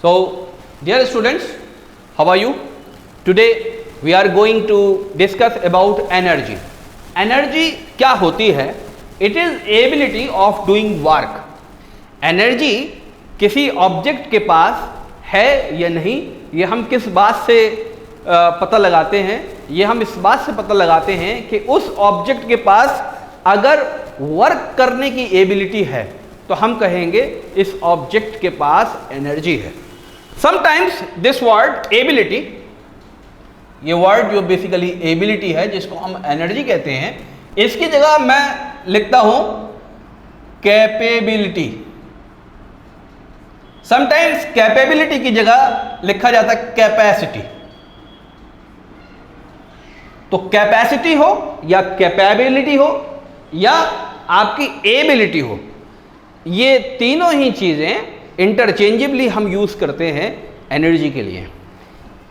So, dear students, how are you? Today we are going to discuss about energy. Energy क्या होती है? It is ability of doing work. Energy किसी object के पास है या नहीं, ये हम किस बात से पता लगाते हैं? ये हम इस बात से पता लगाते हैं कि उस ऑब्जेक्ट के पास अगर वर्क करने की एबिलिटी है तो हम कहेंगे इस ऑब्जेक्ट के पास एनर्जी है. समटाइम्स दिस वर्ड एबिलिटी, ये वर्ड जो बेसिकली एबिलिटी है जिसको हम एनर्जी कहते हैं, इसकी जगह मैं लिखता हूं कैपेबिलिटी. समटाइम्स कैपेबिलिटी की जगह लिखा जाता है कैपेसिटी. तो कैपेसिटी हो या कैपेबिलिटी हो या आपकी एबिलिटी हो, ये तीनों ही चीजें इंटरचेंजेबली हम यूज करते हैं एनर्जी के लिए.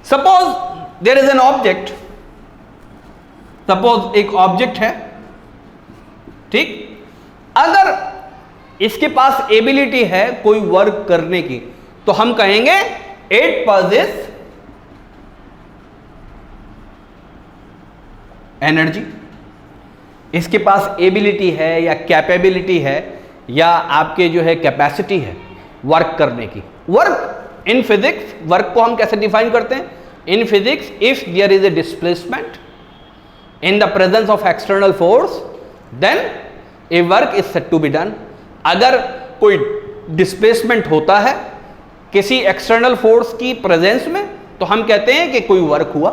Suppose there is an object, suppose एक ऑब्जेक्ट है, ठीक. अगर इसके पास एबिलिटी है कोई वर्क करने की तो हम कहेंगे इट पॉजेस एनर्जी. इसके पास एबिलिटी है या कैपेबिलिटी है या आपके जो है कैपेसिटी है वर्क करने की. वर्क इन फिजिक्स, वर्क को हम कैसे डिफाइन करते हैं? In physics, if there is a displacement in the presence of external force then a work is said to be done. अगर कोई डिस्प्लेसमेंट होता है किसी एक्सटर्नल फोर्स की प्रेजेंस में तो हम कहते हैं कि कोई वर्क हुआ.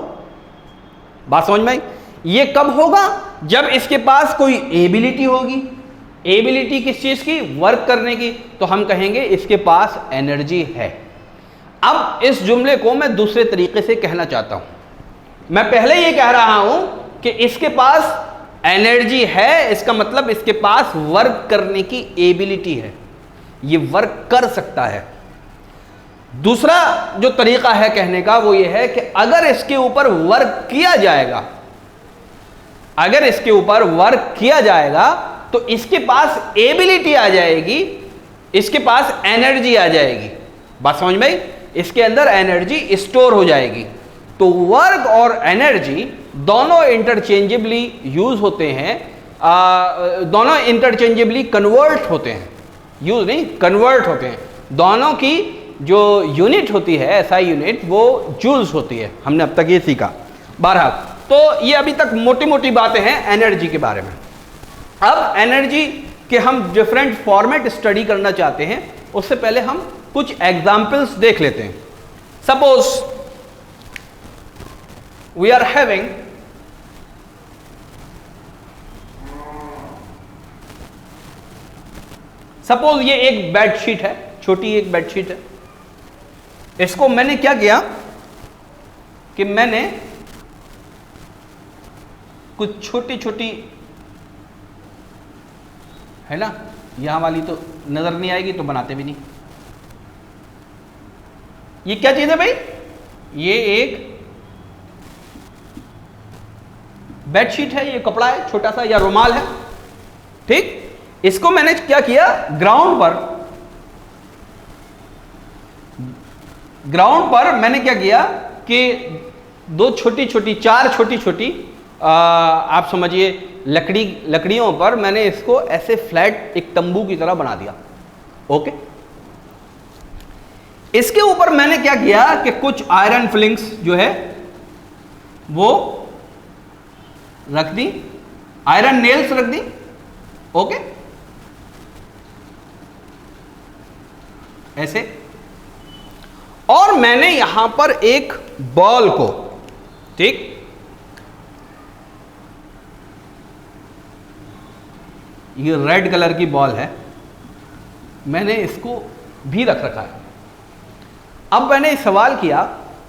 बात समझ में आई? ये कब होगा? जब इसके पास कोई एबिलिटी होगी. एबिलिटी किस चीज की? वर्क करने की. तो हम कहेंगे इसके पास एनर्जी है. अब इस जुमले को मैं दूसरे तरीके से कहना चाहता हूं. मैं पहले ये कह रहा हूं कि इसके पास एनर्जी है, इसका मतलब इसके पास वर्क करने की एबिलिटी है, ये वर्क कर सकता है. दूसरा जो तरीका है कहने का वो ये है कि अगर इसके ऊपर वर्क किया जाएगा, अगर इसके ऊपर वर्क किया जाएगा तो इसके पास एबिलिटी आ जाएगी, इसके पास एनर्जी आ जाएगी. बात समझ में आई? इसके अंदर एनर्जी स्टोर हो जाएगी. तो वर्क और एनर्जी दोनों इंटरचेंजेबली यूज होते हैं, दोनों इंटरचेंजेबली कन्वर्ट होते हैं. यूज नहीं, कन्वर्ट होते हैं. दोनों की जो यूनिट होती है, एसआई यूनिट, वो जूल्स होती है. हमने अब तक ये सीखा. बहरहाल, तो ये अभी तक मोटी मोटी बातें हैं एनर्जी के बारे में. अब एनर्जी के हम डिफरेंट फॉर्मेट स्टडी करना चाहते हैं, उससे पहले हम कुछ एग्जाम्पल्स देख लेते हैं. Suppose we are having suppose ये एक बेडशीट है, छोटी एक बेडशीट है. इसको मैंने क्या किया कि मैंने कुछ छोटी छोटी, है ना, यहां वाली तो नजर नहीं आएगी तो बनाते भी नहीं. ये क्या चीज है भाई? ये एक बेडशीट है, ये कपड़ा है छोटा सा या रुमाल है, ठीक. इसको मैंने क्या किया, ग्राउंड पर मैंने क्या किया कि दो छोटी छोटी, चार छोटी छोटी, आप समझिए लकड़ियों पर मैंने इसको ऐसे फ्लैट एक तंबू की तरह बना दिया. ओके. इसके ऊपर मैंने क्या किया कि कुछ आयरन फिलिंग्स जो है वो रख दी, आयरन नेल्स रख दी. ओके, ऐसे. और मैंने यहां पर एक बॉल को, ठीक, ये रेड कलर की बॉल है, मैंने इसको भी रख रखा है. अब मैंने सवाल किया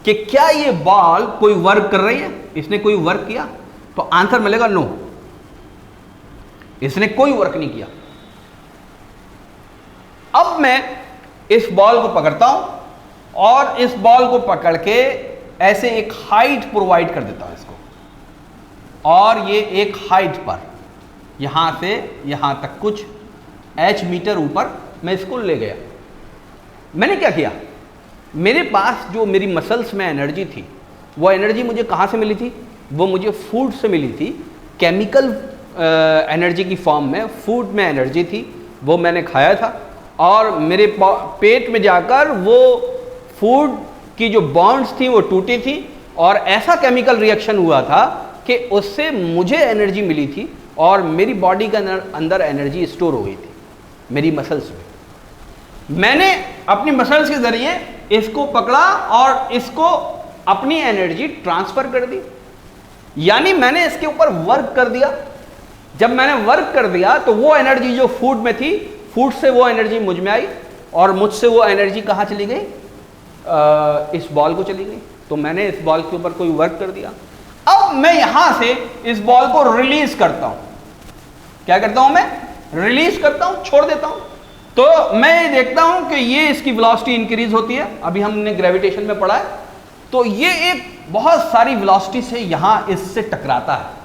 कि क्या ये बॉल कोई वर्क कर रही है? इसने कोई वर्क किया? तो आंसर मिलेगा नो, इसने कोई वर्क नहीं किया. अब मैं इस बॉल को पकड़ता हूं और इस बॉल को पकड़ के ऐसे एक हाइट प्रोवाइड कर देता हूं इसको, और ये एक हाइट पर यहां से यहां तक कुछ h मीटर ऊपर मैं इसको ले गया. मैंने क्या किया, मेरे पास जो मेरी मसल्स में एनर्जी थी, वो एनर्जी मुझे कहाँ से मिली थी? वो मुझे फूड से मिली थी, केमिकल एनर्जी की फॉर्म में फूड में एनर्जी थी, वो मैंने खाया था और मेरे पेट में जाकर वो फूड की जो बॉन्ड्स थी वो टूटी थी और ऐसा केमिकल रिएक्शन हुआ था कि उससे मुझे एनर्जी मिली थी और मेरी बॉडी के अंदर एनर्जी स्टोर हो गई थी मेरी मसल्स में। मैंने अपनी मसल्स के ज़रिए इसको पकड़ा और इसको अपनी एनर्जी ट्रांसफ़र कर दी, यानी मैंने इसके ऊपर वर्क कर दिया। जब मैंने वर्क कर दिया तो वो एनर्जी जो फूड में थी, फूड से वो एनर्जी मुझ में आई और मुझसे वो एनर्जी कहाँ चली गई? इस बॉल को चली गई। तो मैंने इस बॉल के ऊपर कोई वर्क कर दिया। अब मैं यहां से इस बॉल को रिलीज करता हूं। क्या करता हूं मैं? रिलीज करता हूं, छोड़ देता हूं। तो मैं ये देखता हूं कि ये इसकी वेलोसिटी इंक्रीज होती है। अभी हमने ग्रेविटेशन में पढ़ा है। तो ये एक बहुत सारी वेलोसिटी से यहां इससे टकराता है।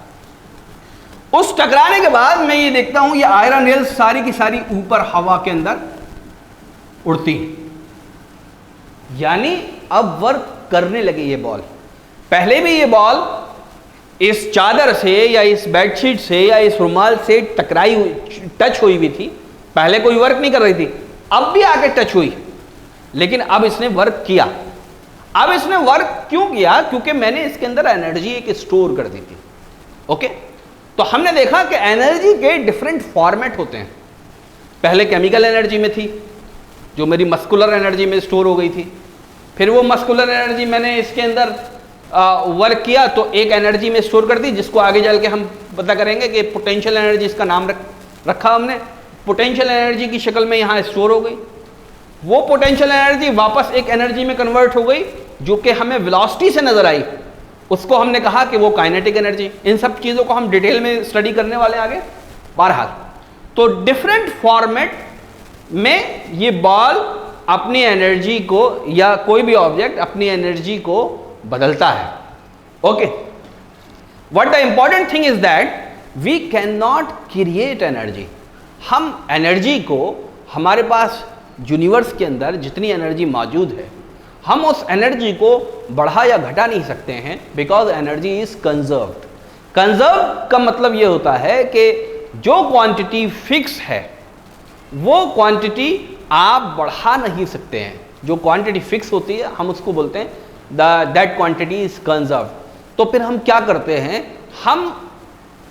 उस टकराने के बाद मैं ये देखता हूं ये आयरन रेल्स सारी की सारी ऊपर हवा के अंदर उड़ती है, यानी अब वर्क करने लगे ये बॉल। पहले भी ये बॉल इस चादर से या इस बेडशीट से या इस रुमाल से टकराई हुई, टच हुई हुई थी। पहले कोई वर्क नहीं कर रही थी, अब भी आके टच हुई, लेकिन अब इसने वर्क किया। अब इसने वर्क क्यों किया? क्योंकि मैंने इसके अंदर एनर्जी एक स्टोर कर दी थी। ओके, तो हमने देखा कि एनर्जी के डिफरेंट फॉर्मेट होते हैं। पहले केमिकल एनर्जी में थी जो मेरी मस्कुलर एनर्जी में स्टोर हो गई थी। फिर वो मस्कुलर एनर्जी मैंने इसके अंदर वर्क किया तो एक एनर्जी में स्टोर कर दी, जिसको आगे चल के हम पता करेंगे कि पोटेंशियल एनर्जी, इसका नाम रखा हमने। पोटेंशियल एनर्जी की शक्ल में यहाँ स्टोर हो गई। वो पोटेंशियल एनर्जी वापस एक एनर्जी में कन्वर्ट हो गई जो कि हमें वेलोसिटी से नजर आई। उसको हमने कहा कि वो काइनेटिक एनर्जी। इन सब चीज़ों को हम डिटेल में स्टडी करने वाले आगे। बहरहाल, तो डिफरेंट फॉर्मेट में ये बॉल अपनी एनर्जी को या कोई भी ऑब्जेक्ट अपनी एनर्जी को बदलता है। Okay, what the important thing is that we can not create energy. हम एनर्जी को, हमारे पास यूनिवर्स के अंदर जितनी एनर्जी मौजूद है, हम उस एनर्जी को बढ़ा या घटा नहीं सकते हैं, because energy is conserved. Conserve का मतलब ये होता है कि जो क्वांटिटी फिक्स है वो क्वांटिटी आप बढ़ा नहीं सकते हैं। जो क्वांटिटी फिक्स होती है हम उसको बोलते हैं दैट क्वांटिटी इज कंजर्व्ड। तो फिर हम क्या करते हैं? हम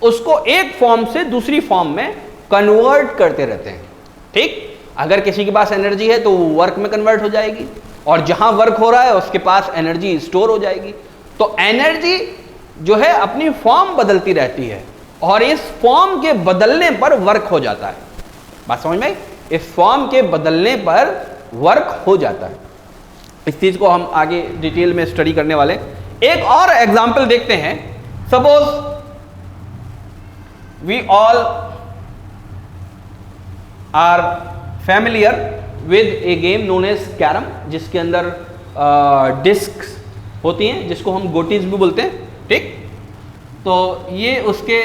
उसको एक फॉर्म से दूसरी फॉर्म में कन्वर्ट करते रहते हैं। ठीक, अगर किसी के पास एनर्जी है तो वो वर्क में कन्वर्ट हो जाएगी और जहां वर्क हो रहा है उसके पास एनर्जी स्टोर हो जाएगी। तो एनर्जी जो है अपनी फॉर्म बदलती रहती है और इस फॉर्म के बदलने पर वर्क हो जाता है। बात समझ में आई? इस फॉर्म के बदलने पर वर्क हो जाता है। इस चीज को हम आगे डिटेल में स्टडी करने वाले। एक और एग्जांपल देखते हैं। Suppose we all are familiar with a game known as carrom, जिसके अंदर डिस्क होती हैं जिसको हम गोटीज भी बोलते हैं। ठीक, तो ये उसके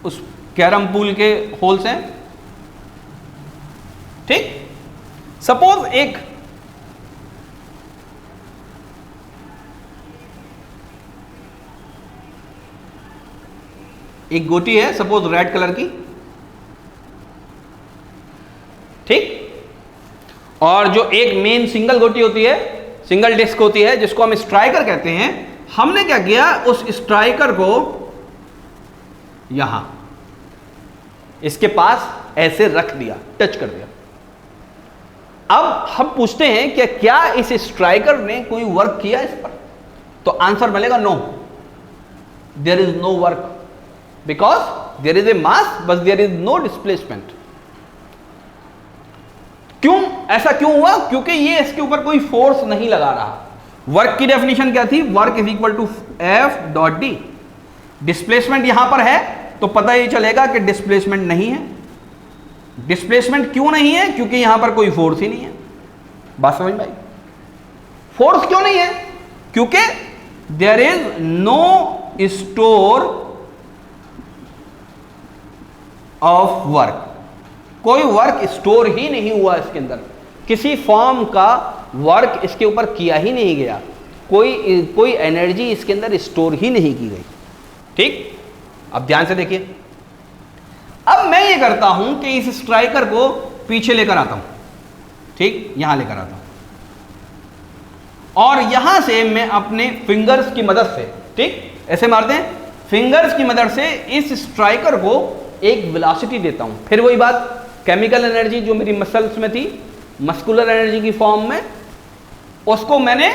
उस कैरम पूल के होल्स हैं। ठीक, सपोज एक गोटी है, सपोज रेड कलर की। ठीक, और जो एक मेन सिंगल गोटी होती है, सिंगल डिस्क होती है, जिसको हम स्ट्राइकर कहते हैं। हमने क्या किया? उस स्ट्राइकर को यहां इसके पास ऐसे रख दिया, टच कर दिया। अब हम पूछते हैं कि क्या इस स्ट्राइकर ने कोई वर्क किया इस पर? तो आंसर मिलेगा no, there is no work, because there is a mass but there is no displacement. क्यों ऐसा क्यों हुआ? क्योंकि ये इसके ऊपर कोई फोर्स नहीं लगा रहा। वर्क की डेफिनेशन क्या थी? Work is equal to F dot d. Displacement यहां पर है तो पता ही चलेगा कि डिस्प्लेसमेंट नहीं है। डिस्प्लेसमेंट क्यों नहीं है? क्योंकि यहां पर कोई फोर्स ही नहीं है। बात समझ में आई? फोर्स क्यों नहीं है? क्योंकि there is no store of work. कोई वर्क स्टोर ही नहीं हुआ इसके अंदर, किसी फॉर्म का वर्क इसके ऊपर किया ही नहीं गया, कोई एनर्जी इसके अंदर स्टोर ही नहीं की गई। ठीक, अब ध्यान से देखिए। अब मैं ये करता हूं कि इस स्ट्राइकर को पीछे लेकर आता हूं, ठीक, यहां लेकर आता हूं, और यहां से मैं अपने फिंगर्स की मदद से, ठीक, ऐसे मारते हैं, फिंगर्स की मदद से इस स्ट्राइकर को एक वेलोसिटी देता हूं। फिर वही बात, केमिकल एनर्जी जो मेरी मसल्स में थी, मस्कुलर एनर्जी की फॉर्म में, उसको मैंने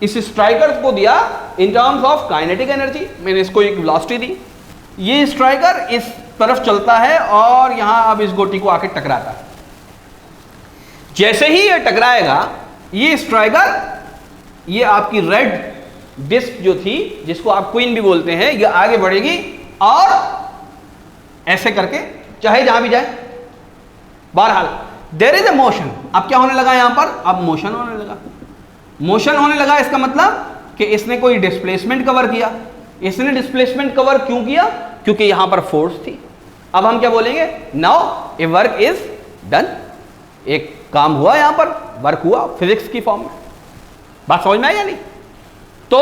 इस स्ट्राइकर को दिया in terms of kinetic energy. मैंने इसको एक वेलोसिटी दी, ये स्ट्राइकर इस तरफ चलता है और यहां अब इस गोटी को आके टकराता है। जैसे ही ये टकराएगा, ये स्ट्राइकर, ये आपकी रेड डिस्क जो थी, जिसको आप क्वीन भी बोलते हैं, ये आगे बढ़ेगी और ऐसे करके चाहे जहां भी जाए, बहरहाल देयर इज ए मोशन। अब क्या होने लगा यहां पर? अब मोशन होने लगा। मोशन होने लगा इसका मतलब कि इसने कोई डिस्प्लेसमेंट कवर किया। इसने डिस्प्लेसमेंट कवर क्यों किया? क्योंकि यहां पर फोर्स थी। अब हम क्या बोलेंगे? Now A work is done, एक काम हुआ, यहां पर वर्क हुआ फिजिक्स की फॉर्म में। बात समझ में आई या नहीं? तो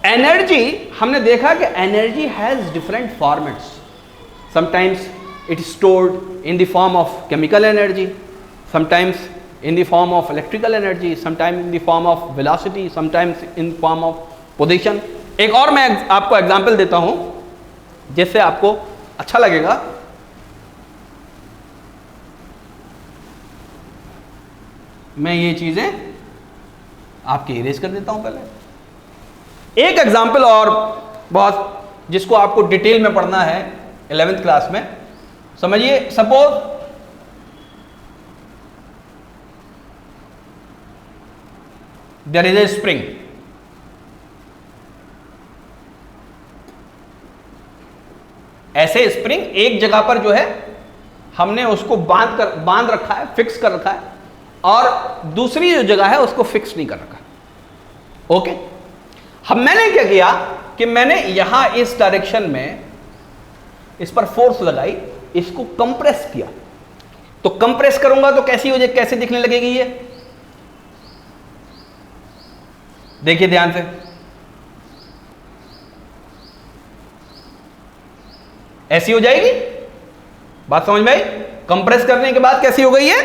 एनर्जी, हमने देखा कि energy has different formats. Sometimes it is stored in the form of chemical energy, sometimes in the form of electrical energy, sometimes in the form of velocity, sometimes in the form of position. एक और मैं आपको example देता हूं जिससे आपको अच्छा लगेगा। मैं ये चीजें आपके इरेज कर देता हूं पहले। एक एग्जांपल और बहुत, जिसको आपको डिटेल में पढ़ना है 11th क्लास में। समझिए, suppose there is a spring, ऐसे स्प्रिंग एक जगह पर जो है हमने उसको बांध रखा है, फिक्स कर रखा है, और दूसरी जो जगह है उसको फिक्स नहीं कर रखा। ओके, हम मैंने क्या किया कि मैंने यहां इस डायरेक्शन में इस पर फोर्स लगाई, इसको कंप्रेस किया। तो कंप्रेस करूंगा तो कैसी हो जाए, कैसे दिखने लगेगी ये? देखिए ध्यान से, ऐसी हो जाएगी। बात समझ में आई? कंप्रेस करने के बाद कैसी हो गई है?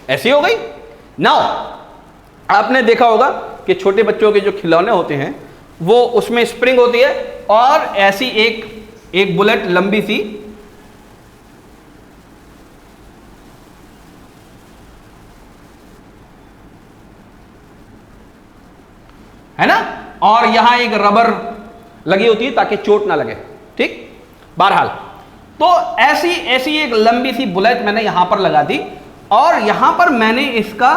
ऐसी हो गई। नाउ आपने देखा होगा कि छोटे बच्चों के जो खिलौने होते हैं वो, उसमें स्प्रिंग होती है और ऐसी एक बुलेट लंबी सी है ना, और यहां एक रबर लगी होती है ताकि चोट ना लगे। ठीक, बहरहाल तो ऐसी एक लंबी सी बुलेट मैंने यहां पर लगा दी, और यहां पर मैंने इसका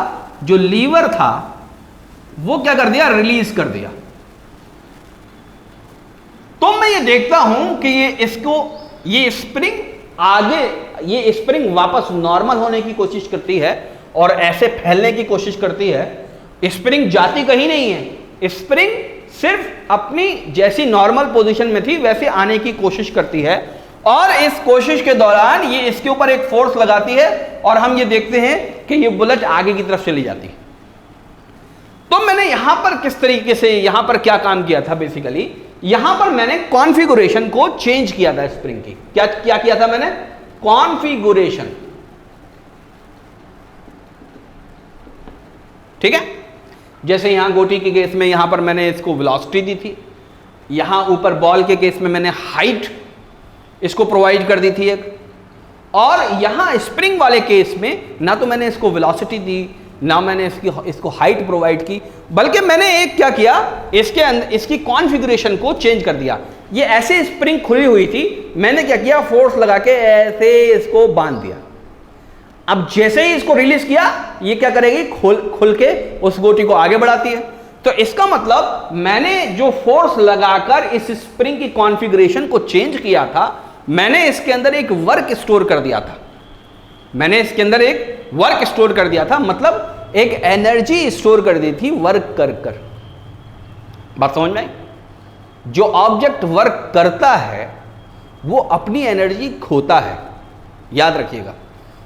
जो लीवर था वो क्या कर दिया? रिलीज कर दिया। तो मैं ये देखता हूं कि ये स्प्रिंग आगे, ये स्प्रिंग वापस नॉर्मल होने की कोशिश करती है और ऐसे फैलने की कोशिश करती है। स्प्रिंग जाती कहीं नहीं है, स्प्रिंग सिर्फ अपनी जैसी नॉर्मल पोजीशन में थी वैसे आने की कोशिश करती है, और इस कोशिश के दौरान ये इसके ऊपर एक फोर्स लगाती है और हम ये देखते हैं कि ये बुलेट आगे की तरफ चली जाती है। तो मैंने यहां पर किस तरीके से, यहां पर क्या काम किया था? बेसिकली यहां पर मैंने कॉन्फ़िगरेशन को चेंज किया था स्प्रिंग की। क्या किया था मैंने? कॉन्फ़िगरेशन। ठीक है, जैसे यहां गोटी के केस में यहां पर मैंने इसको वेलोसिटी दी थी, यहां ऊपर बॉल के केस में मैंने हाइट इसको प्रोवाइड कर दी थी एक, और यहां स्प्रिंग वाले केस में ना तो मैंने इसको वेलोसिटी दी, ना मैंने इसको हाइट प्रोवाइड की, बल्कि मैंने एक क्या किया, इसके अंदर इसकी कॉन्फ़िगरेशन को चेंज कर दिया। ये ऐसे स्प्रिंग खुली हुई थी, मैंने क्या किया? फोर्स लगा के ऐसे इसको बांध दिया। अब जैसे ही इसको रिलीज किया, ये क्या करेगी? खुल के उस गोटी को आगे बढ़ाती है। तो इसका मतलब मैंने जो फोर्स लगाकर इस स्प्रिंग की कॉन्फ़िगरेशन को चेंज किया था, मैंने इसके अंदर एक वर्क स्टोर कर दिया था। मैंने इसके अंदर एक वर्क स्टोर कर दिया था, मतलब एक एनर्जी स्टोर कर दी थी वर्क कर। बात समझ में आई? जो ऑब्जेक्ट वर्क करता है वो अपनी एनर्जी खोता है, याद रखिएगा।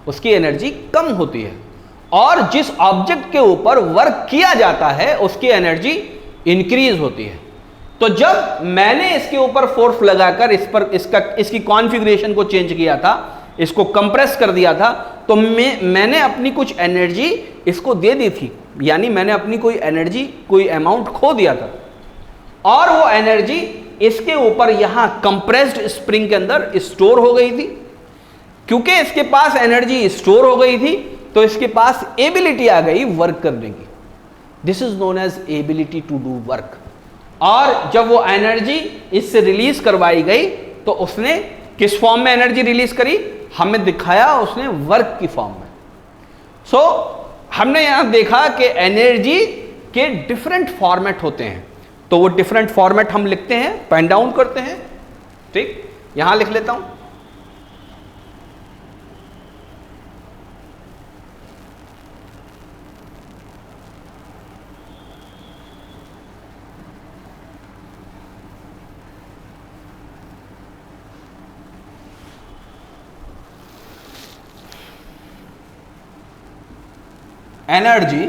उसकी एनर्जी कम होती है, और जिस ऑब्जेक्ट के ऊपर वर्क किया जाता है उसकी एनर्जी इंक्रीज होती है। तो जब मैंने इसके ऊपर फोर्स लगाकर इसकी कॉन्फ़िगरेशन को चेंज किया था, इसको कंप्रेस कर दिया था, तो मैंने अपनी कुछ एनर्जी इसको दे दी थी, यानी मैंने अपनी कोई एनर्जी, कोई अमाउंट खो दिया था, और वो एनर्जी इसके ऊपर यहां कंप्रेस्ड स्प्रिंग के अंदर स्टोर हो गई थी। क्योंकि इसके पास एनर्जी स्टोर हो गई थी तो इसके पास एबिलिटी आ गई वर्क करने की। This is known as ability to do work. और जब वो एनर्जी इससे रिलीज करवाई गई तो उसने किस फॉर्म में एनर्जी रिलीज करी, हमें दिखाया उसने वर्क की फॉर्म में। सो हमने यहां देखा कि एनर्जी के डिफरेंट फॉर्मेट होते हैं, तो वो डिफरेंट फॉर्मेट हम लिखते हैं, पेन डाउन करते हैं। ठीक, यहां लिख लेता हूं। Energy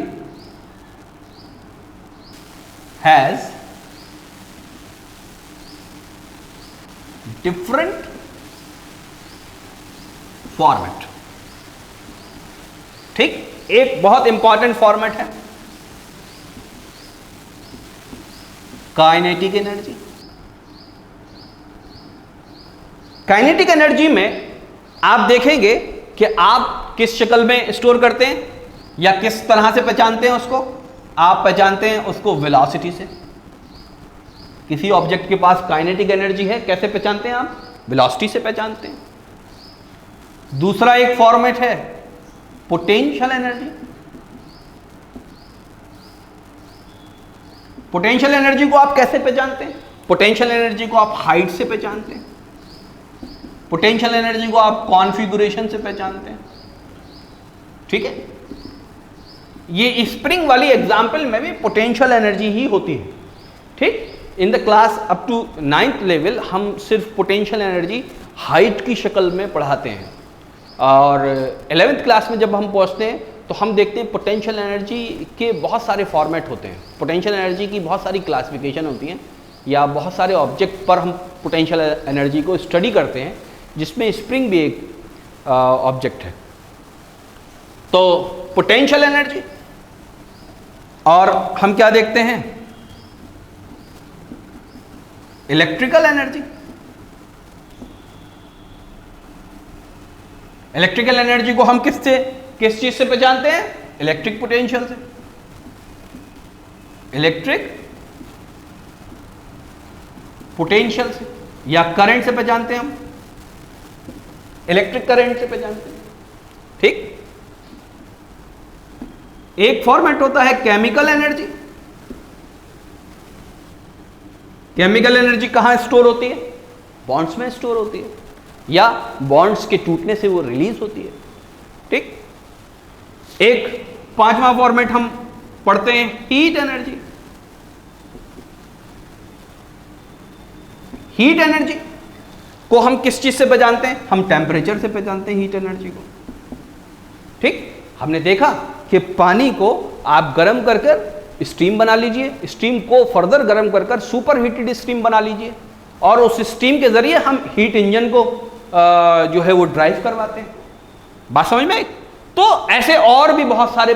has different format। ठीक, एक बहुत इंपॉर्टेंट फॉर्मेट है काइनेटिक एनर्जी। काइनेटिक एनर्जी में आप देखेंगे कि आप किस शक्ल में स्टोर करते हैं या किस तरह से पहचानते हैं उसको। आप पहचानते हैं उसको वेलोसिटी से। किसी ऑब्जेक्ट के पास काइनेटिक एनर्जी है, कैसे पहचानते हैं आप? वेलोसिटी से पहचानते हैं। दूसरा एक फॉर्मेट है पोटेंशियल एनर्जी। पोटेंशियल एनर्जी को आप कैसे पहचानते हैं? पोटेंशियल एनर्जी को आप हाइट से पहचानते हैं, पोटेंशियल एनर्जी को आप कॉन्फ़िगरेशन से पहचानते हैं। ठीक है, ये स्प्रिंग वाली एग्जाम्पल में भी पोटेंशियल एनर्जी ही होती है। ठीक, in the class up to 9th level हम सिर्फ पोटेंशियल एनर्जी हाइट की शक्ल में पढ़ाते हैं, और 11th क्लास में जब हम पहुंचते हैं तो हम देखते हैं पोटेंशियल एनर्जी के बहुत सारे फॉर्मेट होते हैं। पोटेंशियल एनर्जी की बहुत सारी क्लासिफिकेशन होती हैं, या बहुत सारे ऑब्जेक्ट पर हम पोटेंशियल एनर्जी को स्टडी करते हैं, जिसमें स्प्रिंग भी एक ऑब्जेक्ट है। तो पोटेंशियल एनर्जी, और हम क्या देखते हैं? Electrical energy. इलेक्ट्रिकल एनर्जी को हम किस चीज से पहचानते हैं? इलेक्ट्रिक पोटेंशियल से, इलेक्ट्रिक पोटेंशियल से, या करंट से पहचानते हैं हम, इलेक्ट्रिक करंट से पहचानते हैं। ठीक, एक फॉर्मेट होता है केमिकल एनर्जी। केमिकल एनर्जी कहां स्टोर होती है? बॉन्ड्स में स्टोर होती है, या बॉन्ड्स के टूटने से वो रिलीज होती है। ठीक, एक पांचवा फॉर्मेट हम पढ़ते हैं हीट एनर्जी। हीट एनर्जी को हम किस चीज से पहचानते हैं? हम टेम्परेचर से पहचानते हैं हीट एनर्जी को। ठीक, हमने देखा कि पानी को आप गर्म कर कर स्टीम बना लीजिए, स्टीम को फर्दर गर्म कर कर सुपर हीटेड स्टीम बना लीजिए, और उस स्टीम के जरिए हम हीट इंजन को जो है वो ड्राइव करवाते हैं। बात समझ में आई? तो ऐसे और भी बहुत सारे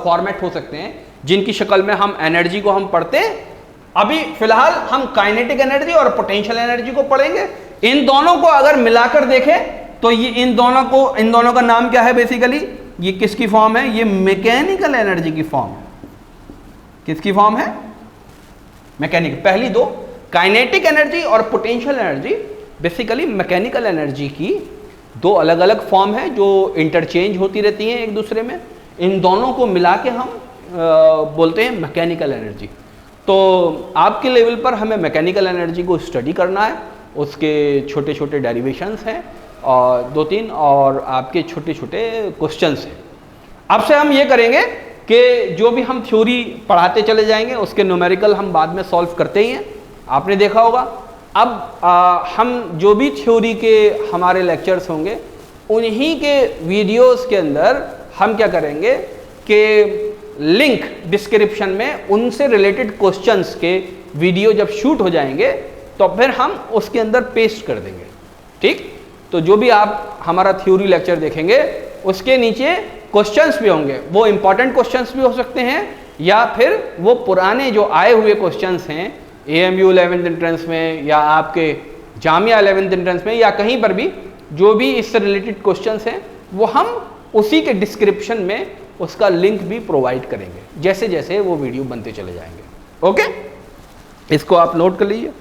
फॉर्मेट हो सकते हैं जिनकी शक्ल में हम एनर्जी को हम पढ़ते हैं। अभी फिलहाल हम काइनेटिक एनर्जी और पोटेंशियल एनर्जी को पढ़ेंगे। इन दोनों को अगर मिलाकर देखें तो ये इन दोनों का नाम क्या है? बेसिकली ये किसकी फॉर्म है? ये मैकेनिकल एनर्जी की फॉर्म है। किसकी फॉर्म है? मैकेनिकल। पहली दो काइनेटिक एनर्जी और potential energy basically mechanical energy की दो अलग अलग फॉर्म है जो इंटरचेंज होती रहती हैं एक दूसरे में। इन दोनों को मिला के हम बोलते हैं मैकेनिकल एनर्जी। तो आपके लेवल पर हमें मैकेनिकल एनर्जी को स्टडी करना है, उसके छोटे छोटे डेरिवेशंस हैं और 2-3 और आपके छोटे छोटे क्वेश्चंस हैं। अब से हम ये करेंगे कि जो भी हम थ्योरी पढ़ाते चले जाएंगे उसके न्यूमेरिकल हम बाद में सॉल्व करते ही हैं, आपने देखा होगा। अब हम जो भी थ्योरी के हमारे लेक्चर्स होंगे उन्हीं के वीडियोस के अंदर हम क्या करेंगे कि लिंक डिस्क्रिप्शन में उनसे रिलेटेड क्वेश्चंस के वीडियो जब शूट हो जाएंगे तो फिर हम उसके अंदर पेस्ट कर देंगे। ठीक, तो जो भी आप हमारा थ्योरी लेक्चर देखेंगे उसके नीचे क्वेश्चंस भी होंगे, वो इंपॉर्टेंट क्वेश्चंस भी हो सकते हैं या फिर वो पुराने जो आए हुए क्वेश्चंस हैं AMU 11th एंट्रेंस में या आपके जामिया 11th एंट्रेंस में या कहीं पर भी जो भी इससे रिलेटेड क्वेश्चंस हैं वो हम उसी के डिस्क्रिप्शन में उसका लिंक भी प्रोवाइड करेंगे जैसे जैसे वो वीडियो बनते चले जाएंगे। ओके, इसको आप नोट कर लीजिए।